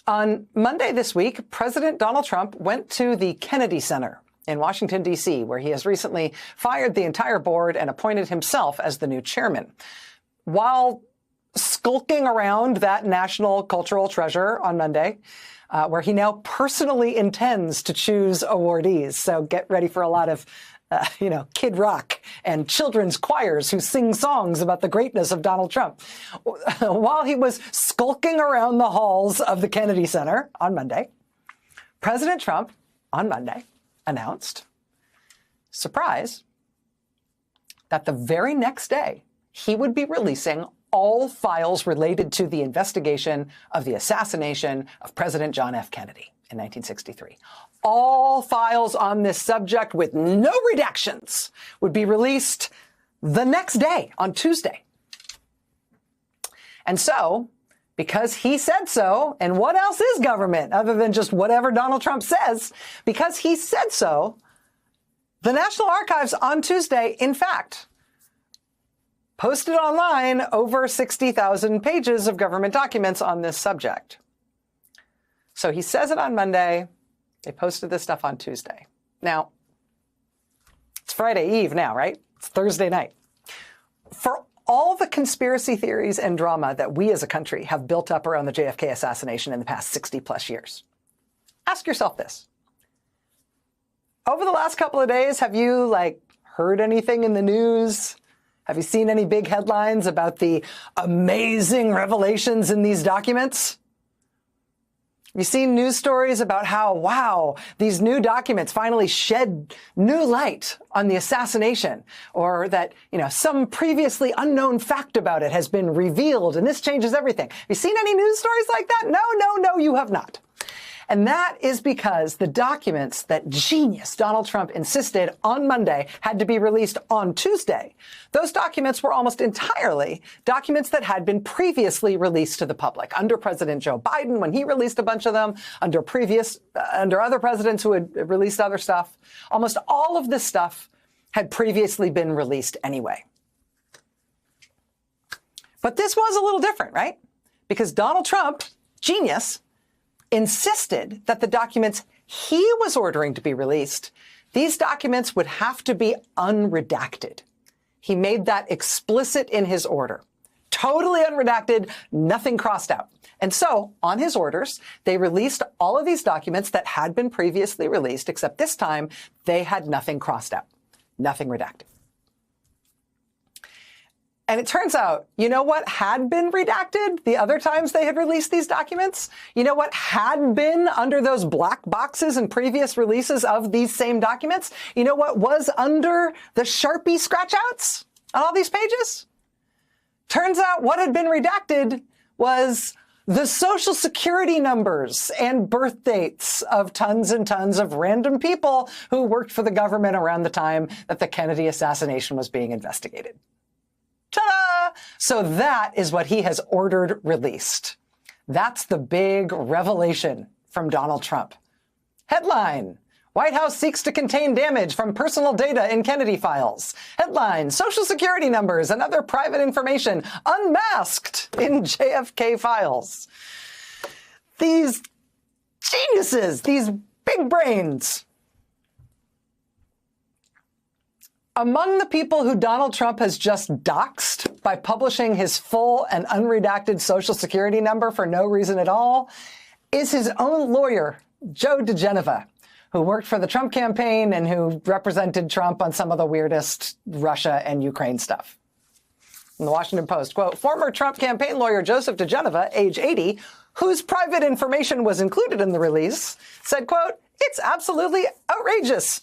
On Monday this week, President Donald Trump went to the Kennedy Center in Washington, D.C., where he has recently fired the entire board and appointed himself as the new chairman. While skulking around that national cultural treasure on Monday, where he now personally intends to choose awardees. So get ready for a lot of Kid Rock and children's choirs who sing songs about the greatness of Donald Trump. While he was skulking around the halls of the Kennedy Center on Monday, President Trump on Monday announced, surprise, that the very next day he would be releasing all files related to the investigation of the assassination of President John F. Kennedy in 1963. All files on this subject with no redactions would be released the next day, on Tuesday. And so, because he said so, and what else is government other than just whatever Donald Trump says, because he said so, the National Archives on Tuesday, in fact, posted online over 60,000 pages of government documents on this subject. So he says it on Monday. They posted this stuff on Tuesday. Now, it's Friday Eve now, right? It's Thursday night. For all the conspiracy theories and drama that we as a country have built up around the JFK assassination in the past 60 plus years, ask yourself this. Over the last couple of days, have you heard anything in the news? Have you seen any big headlines about the amazing revelations in these documents? Have you seen news stories about how, wow, these new documents finally shed new light on the assassination, or that, some previously unknown fact about it has been revealed and this changes everything? Have you seen any news stories like that? No, you have not. And that is because the documents that genius Donald Trump insisted on Monday had to be released on Tuesday, those documents were almost entirely documents that had been previously released to the public under President Joe Biden when he released a bunch of them, under other presidents who had released other stuff. Almost all of this stuff had previously been released anyway. But this was a little different, right? Because Donald Trump, genius, insisted that the documents he was ordering to be released, these documents would have to be unredacted. He made that explicit in his order. Totally unredacted, nothing crossed out. And so, on his orders, they released all of these documents that had been previously released, except this time they had nothing crossed out, nothing redacted. And it turns out, you know what had been redacted the other times they had released these documents? You know what had been under those black boxes in previous releases of these same documents? You know what was under the Sharpie scratch-outs on all these pages? Turns out what had been redacted was the Social Security numbers and birth dates of tons and tons of random people who worked for the government around the time that the Kennedy assassination was being investigated. Ta-da! So that is what he has ordered released. That's the big revelation from Donald Trump. Headline: White House seeks to contain damage from personal data in Kennedy files. Headline: Social Security numbers and other private information unmasked in JFK files. These geniuses, these big brains. Among the people who Donald Trump has just doxed by publishing his full and unredacted Social Security number for no reason at all is his own lawyer, Joe DeGeneva, who worked for the Trump campaign and who represented Trump on some of the weirdest Russia and Ukraine stuff. In the Washington Post, quote, former Trump campaign lawyer Joseph DeGeneva, age 80, whose private information was included in the release, said, quote, it's absolutely outrageous.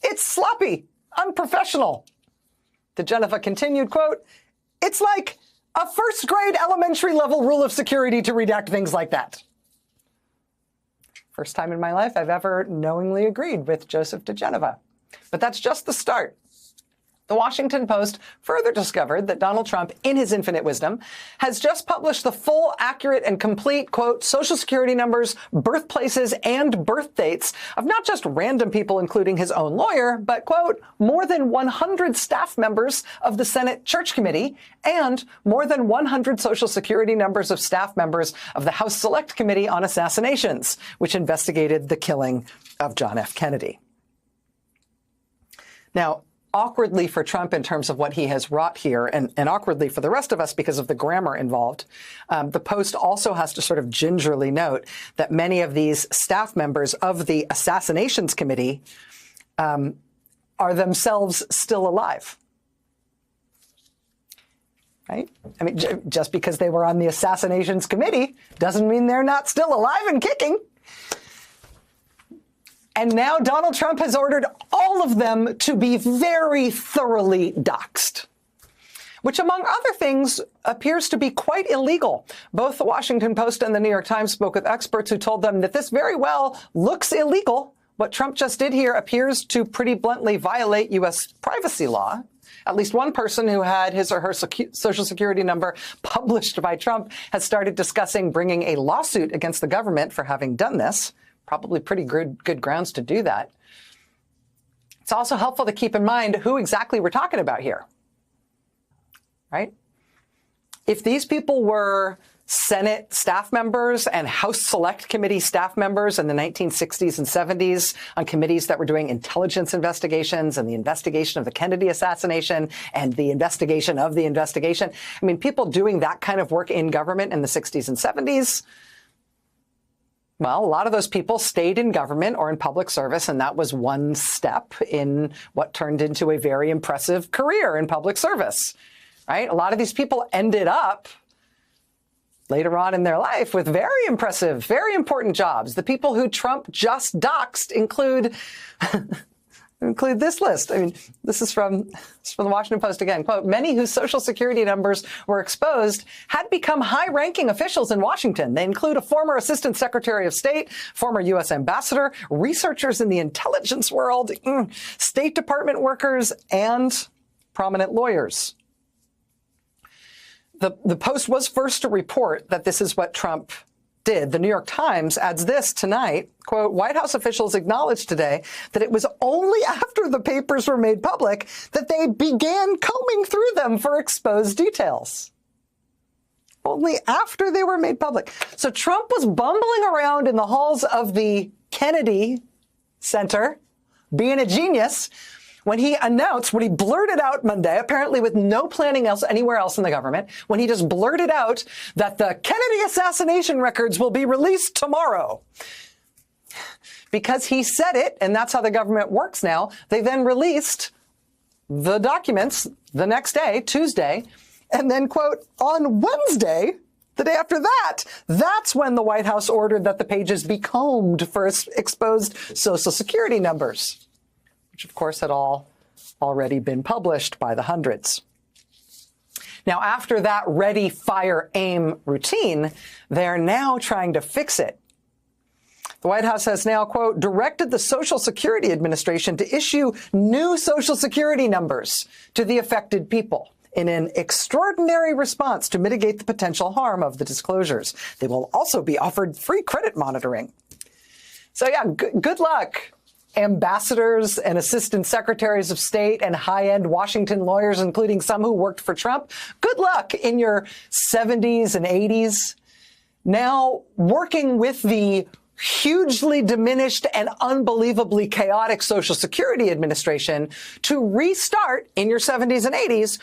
It's sloppy. Unprofessional. DeGeneva continued, quote, it's like a first grade elementary level rule of security to redact things like that. First time in my life I've ever knowingly agreed with Joseph DeGeneva. But that's just the start. The Washington Post further discovered that Donald Trump, in his infinite wisdom, has just published the full, accurate, and complete, quote, Social Security numbers, birthplaces, and birth dates of not just random people, including his own lawyer, but, quote, more than 100 staff members of the Senate Church Committee and more than 100 Social Security numbers of staff members of the House Select Committee on Assassinations, which investigated the killing of John F. Kennedy. Now, awkwardly for Trump in terms of what he has wrought here, and awkwardly for the rest of us because of the grammar involved, the Post also has to sort of gingerly note that many of these staff members of the Assassinations Committee are themselves still alive. Right? I mean, just because they were on the Assassinations Committee doesn't mean they're not still alive and kicking. And now Donald Trump has ordered all of them to be very thoroughly doxxed, which, among other things, appears to be quite illegal. Both the Washington Post and the New York Times spoke with experts who told them that this very well looks illegal. What Trump just did here appears to pretty bluntly violate U.S. privacy law. At least one person who had his or her Social Security number published by Trump has started discussing bringing a lawsuit against the government for having done this. Probably pretty good grounds to do that. It's also helpful to keep in mind who exactly we're talking about here, right? If these people were Senate staff members and House Select Committee staff members in the 1960s and 70s on committees that were doing intelligence investigations and the investigation of the Kennedy assassination and the investigation of the investigation, I mean, people doing that kind of work in government in the 60s and 70s, well, a lot of those people stayed in government or in public service, and that was one step in what turned into a very impressive career in public service, right? A lot of these people ended up later on in their life with very impressive, very important jobs. The people who Trump just doxed include this list. I mean, this is from the Washington Post again. Quote, many whose Social Security numbers were exposed had become high-ranking officials in Washington. They include a former Assistant Secretary of State, former U.S. Ambassador, researchers in the intelligence world, State Department workers, and prominent lawyers. The Post was first to report that this is what Trump did. The New York Times adds this tonight, quote, White House officials acknowledged today that it was only after the papers were made public that they began combing through them for exposed details. Only after they were made public. So Trump was bumbling around in the halls of the Kennedy Center, being a genius, when he announced, when he blurted out Monday, apparently with no planning else anywhere else in the government, when he just blurted out that the Kennedy assassination records will be released tomorrow. Because he said it, and that's how the government works now, they then released the documents the next day, Tuesday, and then, quote, on Wednesday, the day after that, that's when the White House ordered that the pages be combed for exposed Social Security numbers, which, of course, had all already been published by the hundreds. Now, after that ready, fire, aim routine, they're now trying to fix it. The White House has now, quote, directed the Social Security Administration to issue new Social Security numbers to the affected people in an extraordinary response to mitigate the potential harm of the disclosures. They will also be offered free credit monitoring. So, yeah, good luck, ambassadors and assistant secretaries of state and high-end Washington lawyers, including some who worked for Trump. Good luck in your 70s and 80s, now working with the hugely diminished and unbelievably chaotic Social Security Administration to restart in your 70s and 80s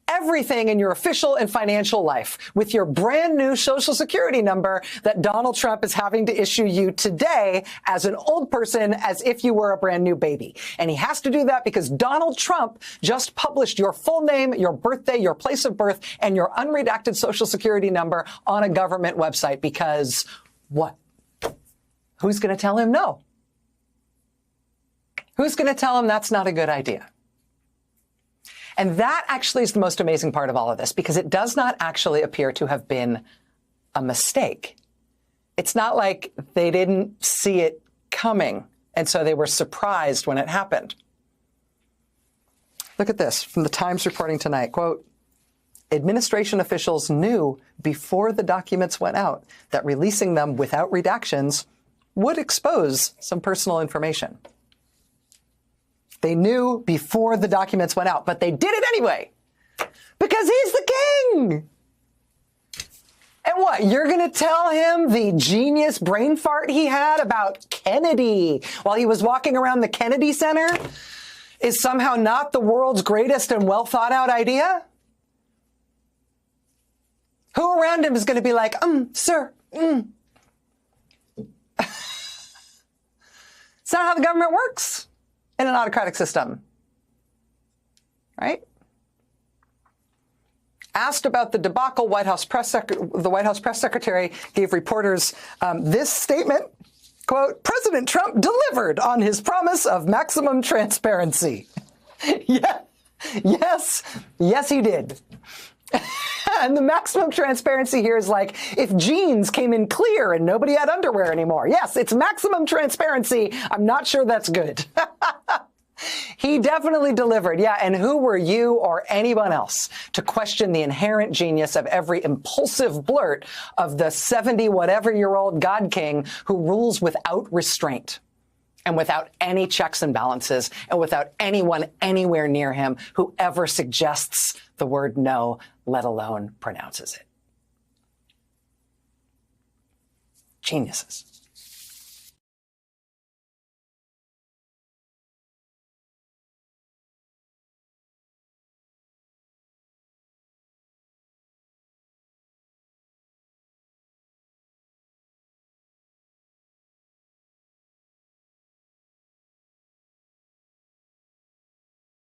everything in your official and financial life with your brand new Social Security number that Donald Trump is having to issue you today as an old person, as if you were a brand new baby. And he has to do that because Donald Trump just published your full name, your birthday, your place of birth, and your unredacted Social Security number on a government website because what? Who's going to tell him no? Who's going to tell him that's not a good idea? And that actually is the most amazing part of all of this, because it does not actually appear to have been a mistake. It's not like they didn't see it coming, and so they were surprised when it happened. Look at this from the Times reporting tonight. Quote, administration officials knew before the documents went out that releasing them without redactions would expose some personal information. They knew before the documents went out, but they did it anyway because he's the king. And what, you're going to tell him the genius brain fart he had about Kennedy while he was walking around the Kennedy Center is somehow not the world's greatest and well thought out idea? Who around him is going to be like, sir, It's not how the government works in an autocratic system, right? Asked about the debacle, the White House press secretary gave reporters this statement, quote, President Trump delivered on his promise of maximum transparency. Yes, he did. And the maximum transparency here is like if jeans came in clear and nobody had underwear anymore. Yes, it's maximum transparency. I'm not sure that's good. He definitely delivered. Yeah, and who were you or anyone else to question the inherent genius of every impulsive blurt of the 70-whatever-year-old God King who rules without restraint and without any checks and balances and without anyone anywhere near him who ever suggests the word no, let alone pronounces it? Geniuses.